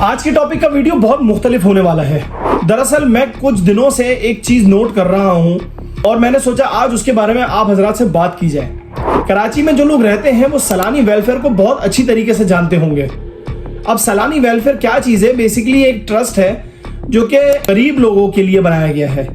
आज के टॉपिक का वीडियो बहुत मुख्तलिफ होने वाला है। दरअसल मैं कुछ दिनों से एक चीज नोट कर रहा हूं और मैंने सोचा आज उसके बारे में आप हजरात से बात की जाए। कराची में जो लोग रहते हैं वो सलानी वेलफेयर को बहुत अच्छी तरीके से जानते होंगे। अब सलानी वेलफेयर क्या चीज है? बेसिकली एक ट्रस्ट है जो कि गरीब लोगों के लिए बनाया गया है।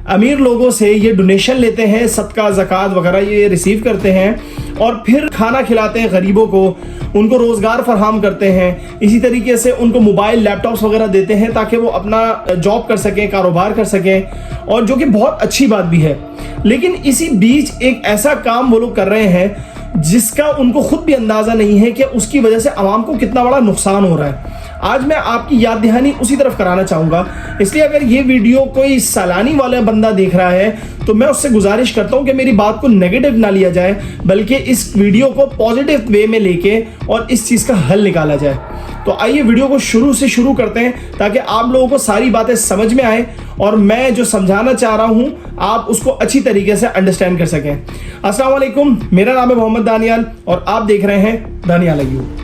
अमीर लोगों से ये डोनेशन लेते हैं, सदका ज़कात वगैरह ये रिसीव करते हैं और फिर खाना खिलाते हैं गरीबों को, उनको रोज़गार फराहम करते हैं। इसी तरीके से उनको मोबाइल लैपटॉप्स वगैरह देते हैं ताकि वो अपना जॉब कर सकें, कारोबार कर सकें, और जो कि बहुत अच्छी बात भी है। लेकिन इसी बीच एक ऐसा काम वो लोग कर रहे हैं जिसका उनको खुद भी अंदाज़ा नहीं है कि उसकी वजह से आवाम को कितना बड़ा नुकसान हो रहा है। आज मैं आपकी याद दहानी उसी तरफ कराना चाहूँगा। इसलिए अगर ये वीडियो कोई सलानी वाला बंदा देख रहा है तो मैं उससे गुजारिश करता हूँ कि मेरी बात को नेगेटिव ना लिया जाए, बल्कि इस वीडियो को पॉजिटिव वे में लेके और इस चीज़ का हल निकाला जाए। तो आइए वीडियो को शुरू से शुरू करते हैं ताकि आप लोगों को सारी बातें समझ में आए और मैं जो समझाना चाह रहा हूं आप उसको अच्छी तरीके से अंडरस्टैंड कर सकें। अस्सलाम वालेकुम, मेरा नाम है मोहम्मद दानियाल और आप देख रहे हैं दानियाल अय्यूब।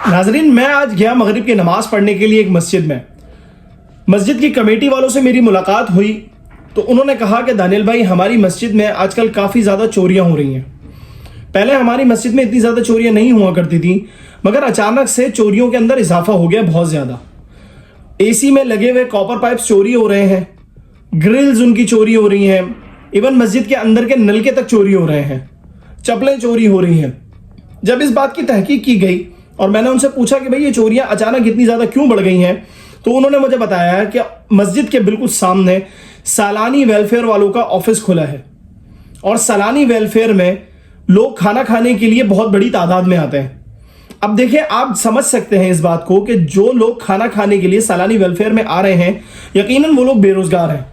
नाजरीन, मैं आज गया मगरिब की नमाज पढ़ने के लिए एक मस्जिद में। मस्जिद की कमेटी वालों से मेरी मुलाकात हुई तो उन्होंने कहा कि दानियल भाई, हमारी मस्जिद में आजकल काफ़ी ज़्यादा चोरियां हो रही हैं। पहले हमारी मस्जिद में इतनी ज़्यादा चोरियां नहीं हुआ करती थी, मगर अचानक से चोरियों के अंदर इजाफा हो गया बहुत ज़्यादा। एसी में लगे हुए कॉपर पाइप्स चोरी हो रहे हैं, ग्रिल्स उनकी चोरी हो रही हैं, इवन मस्जिद के अंदर के नलके तक चोरी हो रहे हैं, चप्पलें चोरी हो रही हैं। जब इस बात की तहकीक की गई और मैंने उनसे पूछा कि भाई ये चोरियां अचानक इतनी ज़्यादा क्यों बढ़ गई हैं, तो उन्होंने मुझे बताया कि मस्जिद के बिल्कुल सामने सलानी वेलफेयर वालों का ऑफिस खुला है और सलानी वेलफेयर में लोग खाना खाने के लिए बहुत बड़ी तादाद में आते हैं। अब देखिए, आप समझ सकते हैं इस बात को कि जो लोग खाना खाने के लिए सलानी वेलफेयर में आ रहे हैं, यकीनन वो लोग बेरोजगार हैं।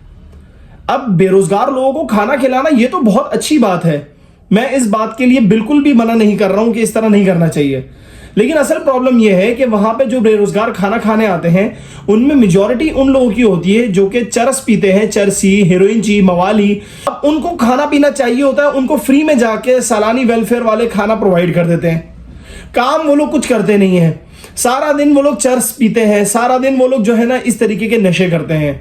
अब बेरोजगार लोगों को खाना खिलाना ये तो बहुत अच्छी बात है, मैं इस बात के लिए बिल्कुल भी मना नहीं कर रहा हूं कि इस तरह नहीं करना चाहिए। लेकिन असल प्रॉब्लम यह है कि वहां पे जो बेरोजगार खाना खाने आते हैं उनमें मेजॉरिटी उन लोगों की होती है जो कि चरस पीते हैं, चरसी, हेरोइन ची, मवाली। अब उनको खाना पीना चाहिए होता है, उनको फ्री में जाके सलानी वेलफेयर वाले खाना प्रोवाइड कर देते हैं। काम वो लोग कुछ करते नहीं है, सारा दिन वो लोग चरस पीते हैं, सारा दिन वो लोग जो है ना इस तरीके के नशे करते हैं।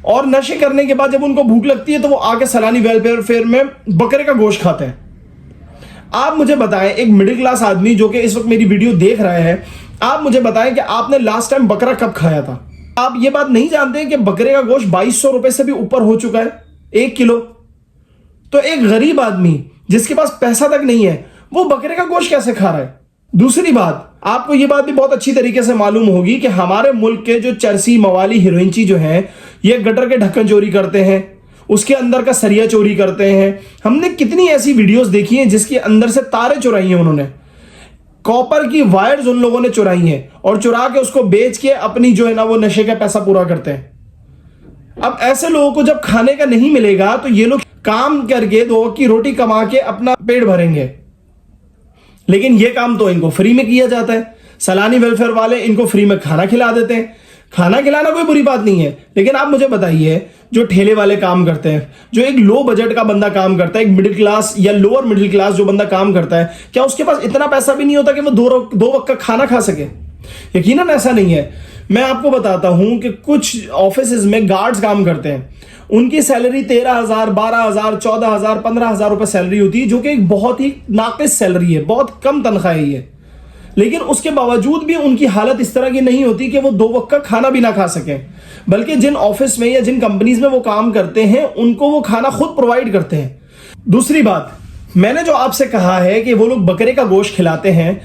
और नशे करने के बाद जब उनको भूख लगती है तो वो आके सलानी वेलफेयर में बकरे का गोश्त खाते हैं। आप मुझे बताएं, एक मिडिल क्लास आदमी जो कि इस वक्त मेरी वीडियो देख रहा है, आप मुझे बताएं कि आपने लास्ट टाइम बकरा कब खाया था? आप ये बात नहीं जानते हैं कि बकरे का गोश्त 2200 रुपए से भी ऊपर हो चुका है 1 किलो। तो एक गरीब आदमी जिसके पास पैसा तक नहीं है वो बकरे का गोश्त कैसे खा रहा है? दूसरी बात, आपको ये बात भी बहुत अच्छी तरीके से मालूम होगी कि हमारे मुल्क के जो चरसी, मवाली, हीरोइनची जो है ये गटर के ढक्कन चोरी करते हैं, उसके अंदर का सरिया चोरी करते हैं। हमने कितनी ऐसी वीडियोस देखी हैं जिसके अंदर से तारे चुराई हैं उन्होंने, कॉपर की वायर्स उन लोगों ने चुराई हैं और चुरा के उसको बेच के अपनी जो है ना वो नशे का पैसा पूरा करते हैं। अब ऐसे लोगों को जब खाने का नहीं मिलेगा तो ये लोग काम करके 2 वक्त की रोटी कमा के अपना पेट भरेंगे, लेकिन ये काम तो इनको फ्री में किया जाता है। सलानी वेलफेयर वाले इनको फ्री में खाना खिला देते हैं। खाना खिलाना कोई बुरी बात नहीं है, लेकिन आप मुझे बताइए जो ठेले वाले काम करते हैं, जो एक लो बजट का बंदा काम करता है, एक मिडिल क्लास या लोअर मिडिल क्लास जो बंदा काम करता है, क्या उसके पास इतना पैसा भी नहीं होता कि वो दो वक्त का खाना खा सके? यकीनन ऐसा नहीं है। मैं आपको बताता हूं कि कुछ ऑफिस में गार्ड्स काम करते हैं, उनकी सैलरी 13,000, 12,000, 14,000, 15,000 रुपए सैलरी होती है, जो कि एक बहुत ही नाकिस सैलरी है, बहुत कम तनख्वाह है। लेकिन उसके बावजूद भी उनकी हालत इस तरह की नहीं होती कि वो 2 वक्त का खाना भी ना खा सकें, बल्कि जिन ऑफिस में या जिन कंपनीज में वो काम करते हैं उनको वो खाना खुद प्रोवाइड करते हैं। दूसरी बात, मैंने जो आपसे कहा है कि वो लोग बकरे का गोश्त खिलाते हैं,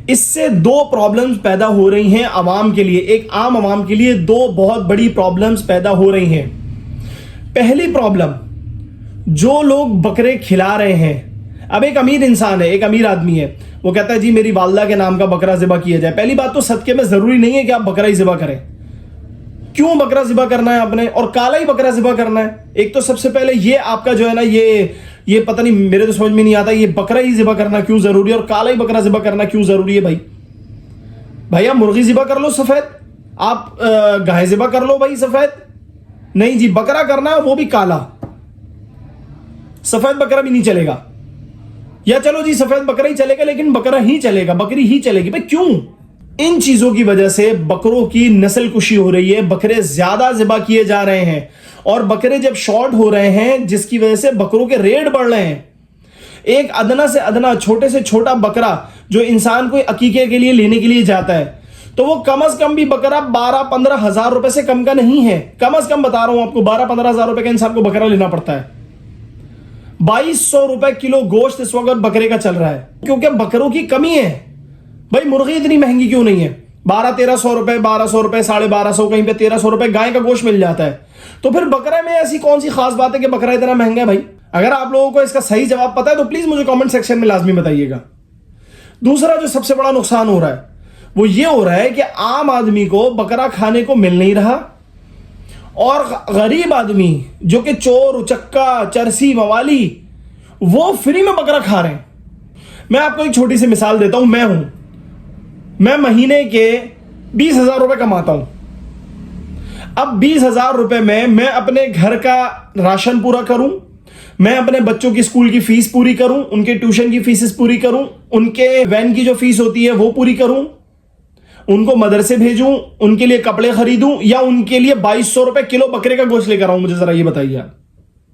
इससे 2 प्रॉब्लम्स पैदा हो रही हैं आवाम के लिए। एक आम आवाम के लिए 2 बहुत बड़ी प्रॉब्लम्स पैदा हो रही हैं। पहली प्रॉब्लम, जो लोग बकरे खिला रहे हैं, अब एक अमीर इंसान है, एक अमीर आदमी है, वो कहता है जी मेरी वालदा के नाम का बकरा ज़िबा किया जाए। पहली बात तो सदके में जरूरी नहीं है कि आप बकरा ही ज़िबा करें। क्यों बकरा ज़िबा करना है आपने, और काला ही बकरा ज़िबा करना है? एक तो सबसे पहले ये आपका जो है ना ये पता नहीं, मेरे तो समझ में नहीं आता, ये बकरा ही ज़िबा करना क्यों जरूरी है और काला ही बकरा ज़िबा करना क्यों जरूरी है? भाई आप मुर्गी ज़िबा कर लो सफेद, आप गाय ज़िबा कर लो भाई सफेद, नहीं जी बकरा करना है वो भी काला, सफेद बकरा भी नहीं चलेगा। या चलो जी सफेद बकरा ही चलेगा लेकिन बकरा ही चलेगा, बकरी ही चलेगी। भाई क्यों? इन चीजों की वजह से बकरों की नस्ल कुशी हो रही है, बकरे ज्यादा ज़िबा किए जा रहे हैं और बकरे जब शॉर्ट हो रहे हैं जिसकी वजह से बकरों के रेट बढ़ रहे हैं। एक अदना से अदना छोटे से छोटा बकरा जो इंसान को अकीके के लिए लेने के लिए जाता है तो वो कम से कम भी बकरा 12-15 हजार रुपए से कम का नहीं है। कम से कम बता रहा हूं आपको 12-15 हजार रुपए का इंसान को बकरा लेना पड़ता है। 2200 रुपए किलो गोश्त इस वक्त बकरे का चल रहा है क्योंकि बकरों की कमी है। भाई मुर्गी इतनी महंगी क्यों नहीं है? 1200-1300 रुपए, 1200 रुपए, 1250, कहीं पे 1300 रुपए गाय का गोश्त मिल जाता है। तो फिर बकरे में ऐसी कौन सी खास बात है कि बकरा इतना महंगा है? भाई अगर आप लोगों को इसका सही जवाब पता है तो प्लीज मुझे कमेंट सेक्शन में लाजमी बताइएगा। दूसरा जो सबसे बड़ा नुकसान हो रहा है वो ये हो रहा है कि आम आदमी को बकरा खाने को मिल नहीं रहा और गरीब आदमी जो कि चोर उचक्का चरसी मवाली वो फ्री में बकरा खा रहे हैं। मैं आपको एक छोटी सी मिसाल देता हूं। मैं महीने के 20,000 रुपए कमाता हूं। अब 20,000 रुपए में मैं अपने घर का राशन पूरा करूं, मैं अपने बच्चों की स्कूल की फीस पूरी करूं, उनके ट्यूशन की फीस पूरी करूं, उनके वैन की जो फीस होती है वो पूरी करूं, उनको मदरसे भेजूं, उनके लिए कपड़े खरीदूं या उनके लिए 2200 रुपए किलो बकरे का गोश्त लेकर आऊं। मुझे जरा ये बताइए आप।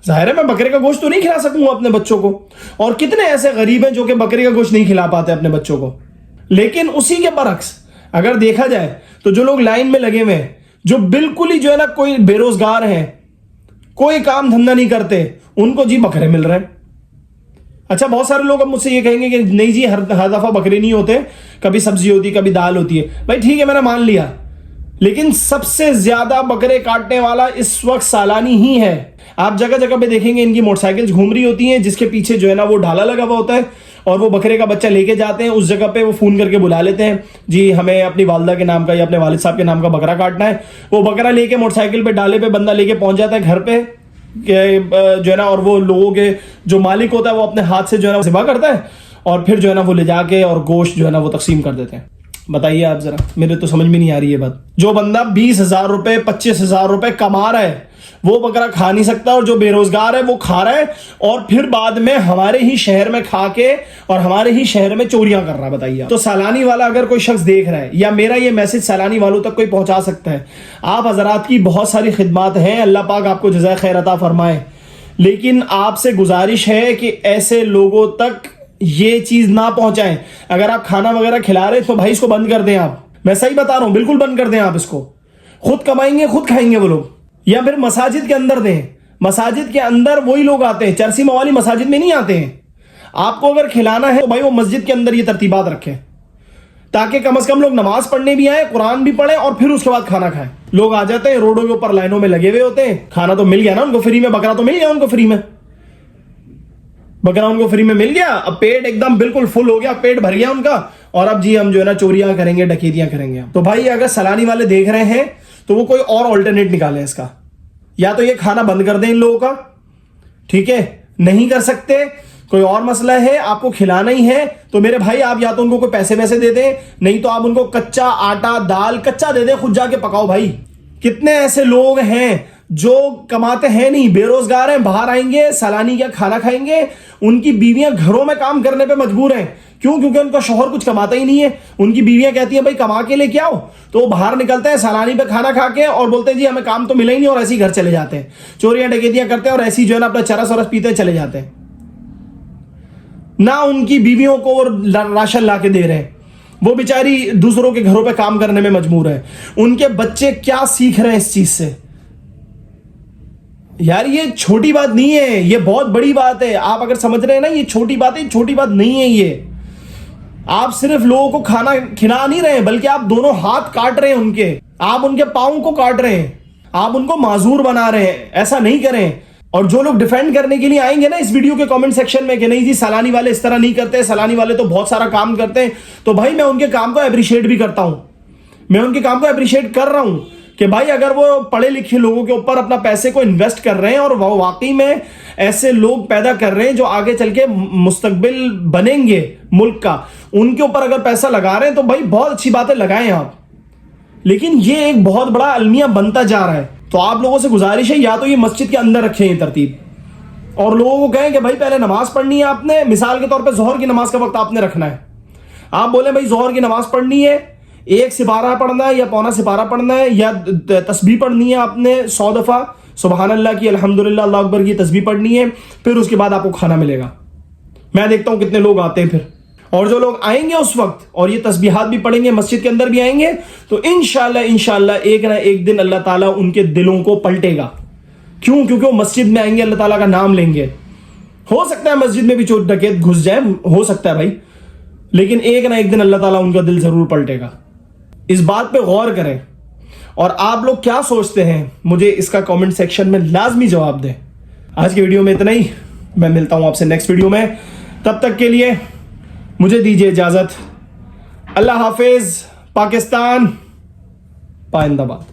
जाहिर है मैं बकरे का गोश्त तो नहीं खिला सकूंगा अपने बच्चों को, और कितने ऐसे गरीब हैं जो कि बकरे का गोश्त नहीं खिला पाते अपने बच्चों को। लेकिन उसी के बरक्स अगर देखा जाए तो जो लोग लाइन में लगे हुए हैं, जो बिल्कुल ही जो है ना कोई बेरोजगार हैं, कोई काम धंधा नहीं करते, उनको जी बकरे मिल रहे हैं। अच्छा बहुत सारे लोग अब मुझसे ये कहेंगे कि नहीं जी हर दफा बकरे नहीं होते, कभी सब्जी होती है, कभी दाल होती है। भाई ठीक है मैंने मान लिया, लेकिन सबसे ज्यादा बकरे काटने वाला इस वक्त सालानी ही है। आप जगह जगह पे देखेंगे इनकी मोटरसाइकिल्स घूम रही होती हैं जिसके पीछे जो है ना वो ढाला लगा हुआ होता है और वो बकरे का बच्चा लेके जाते हैं। उस जगह पे वो फोन करके बुला लेते हैं, जी हमें अपनी वालदा के नाम का या अपने वालिद साहब के नाम का बकरा काटना है। वो बकरा लेके मोटरसाइकिल पे डाले पे बंदा लेके पहुंच जाता है घर पे जो है ना, और वो लोगों के जो मालिक होता है वो अपने हाथ से जो है ना ज़िबा करता है और फिर जो है ना वो ले जाके और गोश्त जो है ना वो तकसीम कर देते हैं। बताइए आप जरा, मेरे तो समझ में नहीं आ रही है बात। जो बंदा 20,000 रुपए 25,000 रुपए कमा रहा है वो बकरा खा नहीं सकता, और जो बेरोजगार है वो खा रहा है और फिर बाद में हमारे ही शहर में खा के और हमारे ही शहर में चोरियां कर रहा है। बताइए। तो सालानी वाला अगर कोई शख्स देख रहा है या मेरा ये मैसेज सालानी वालों तक कोई पहुंचा सकता है, आप हजरात की बहुत सारी खिदमत हैं, अल्लाह पाक आपको जज़ाए खैर अता फरमाए, लेकिन आपसे गुजारिश है कि ऐसे लोगों तक ये चीज ना पहुंचाएं। अगर आप खाना वगैरह खिला रहे तो भाई इसको बंद कर दें। आप, मैं सही बता रहा हूं, बिल्कुल बंद कर दें आप इसको। खुद कमाएंगे खुद खाएंगे वो लोग, या फिर मसाजिद के अंदर दें। मसाजिद के अंदर वही लोग आते हैं, चरसी मवाली मसाजिद में नहीं आते हैं। आपको अगर खिलाना है तो भाई वो मस्जिद के अंदर ये तरतीबात रखें ताकि कम से कम लोग नमाज पढ़ने भी आए, कुरान भी पढ़े और फिर उसके बाद खाना खाएं। लोग आ जाते हैं रोडों के ऊपर लाइनों में लगे हुए होते हैं, खाना तो मिल गया ना उनको फ्री में, बकरा तो मिल गया उनको फ्री में, बकरा उनको फ्री में मिल गया, अब पेट एकदम बिल्कुल फुल हो गया, पेट भर गया उनका, और अब जी हम जो है ना चोरियां करेंगे, डकैतियां करेंगे। तो भाई अगर सलानी वाले देख रहे हैं तो वो कोई और ऑल्टरनेट निकालें इसका, या तो ये खाना बंद कर दें इन लोगों का, ठीक है, नहीं कर सकते कोई और मसला है, आपको खिलाना ही है तो मेरे भाई आप या तो उनको कोई पैसे वैसे दे दें, नहीं तो आप उनको कच्चा आटा दाल कच्चा दे दें, खुद जाके पकाओ। भाई कितने ऐसे लोग हैं जो कमाते हैं नहीं, बेरोजगार हैं, बाहर आएंगे सलानी का खाना खाएंगे, उनकी बीवियां घरों में काम करने पे मजबूर हैं। क्यों? क्योंकि उनका शौहर कुछ कमाता ही नहीं है। उनकी बीवियां कहती हैं भाई कमा के लेके आओ, तो वो बाहर निकलते हैं सलानी पे खाना खा के और बोलते हैं जी हमें काम तो मिला ही नहीं, और ऐसे ही घर चले जाते हैं, चोरियां डकैतियां करते हैं और ऐसी जो है ना अपना चरस वरस पीते चले जाते हैं। ना उनकी बीवियों को राशन ला के दे रहे हैं, वो बेचारी दूसरों के घरों पे काम करने में मजबूर है। उनके बच्चे क्या सीख रहे हैं इस चीज से? यार ये छोटी बात नहीं है, ये बहुत बड़ी बात है। आप अगर समझ रहे हैं ना ये छोटी बात है, छोटी बात नहीं है ये। आप सिर्फ लोगों को खाना खिला नहीं रहे बल्कि आप दोनों हाथ काट रहे हैं उनके, आप उनके पाँव को काट रहे हैं, आप उनको माजूर बना रहे हैं। ऐसा नहीं करें। और जो लोग डिफेंड करने के लिए आएंगे ना इस वीडियो के कमेंट सेक्शन में कि नहीं जी सलानी वाले इस तरह नहीं करते, सलानी वाले तो बहुत सारा काम करते हैं, तो भाई मैं उनके काम को अप्रिशिएट भी करता हूं, मैं उनके काम को अप्रिशिएट कर रहा हूं कि भाई अगर वो पढ़े लिखे लोगों के ऊपर अपना पैसे को इन्वेस्ट कर रहे हैं और वो वाकई में ऐसे लोग पैदा कर रहे हैं जो आगे चल के मुस्तकबिल बनेंगे मुल्क का, उनके ऊपर अगर पैसा लगा रहे हैं तो भाई बहुत अच्छी बात है, लगाएं आप। लेकिन ये एक बहुत बड़ा अलमिया बनता जा रहा है। तो आप लोगों से गुजारिश है, या तो ये मस्जिद के अंदर रखें ये तरतीब, और लोगों को कहें कि भाई पहले नमाज पढ़नी है आपने, मिसाल के तौर पे जोहर की नमाज का वक्त आपने रखना है। आप बोले भाई जोहर की नमाज पढ़नी है, 1 सिपारा पढ़ना है या पौना सिपारा पढ़ना है, या तस्बीह पढ़नी है आपने 100 दफा, सुबहान अल्लाह की, अल्हम्दुलिल्लाह, अल्लाह अकबर की तस्बीह पढ़नी है, फिर उसके बाद आपको खाना मिलेगा। मैं देखता हूं कितने लोग आते हैं फिर, और जो लोग आएंगे उस वक्त और ये तस्बीहात भी पढ़ेंगे, मस्जिद के अंदर भी आएंगे, तो इंशाल्लाह एक ना एक दिन अल्लाह ताला उनके दिलों को पलटेगा। क्यों? क्योंकि वो मस्जिद में आएंगे, अल्लाह ताला का नाम लेंगे। हो सकता है मस्जिद में भी चोर डकैत घुस जाए, हो सकता है भाई, लेकिन एक ना एक दिन अल्लाह ताला उनका दिल जरूर पलटेगा। इस बात पे गौर करें। और आप लोग क्या सोचते हैं, मुझे इसका कमेंट सेक्शन में लाजमी जवाब दें। आज की वीडियो में इतना ही, मैं मिलता हूं आपसे नेक्स्ट वीडियो में। तब तक के लिए मुझे दीजिए इजाजत। अल्लाह हाफिज। पाकिस्तान पाइंदाबाद।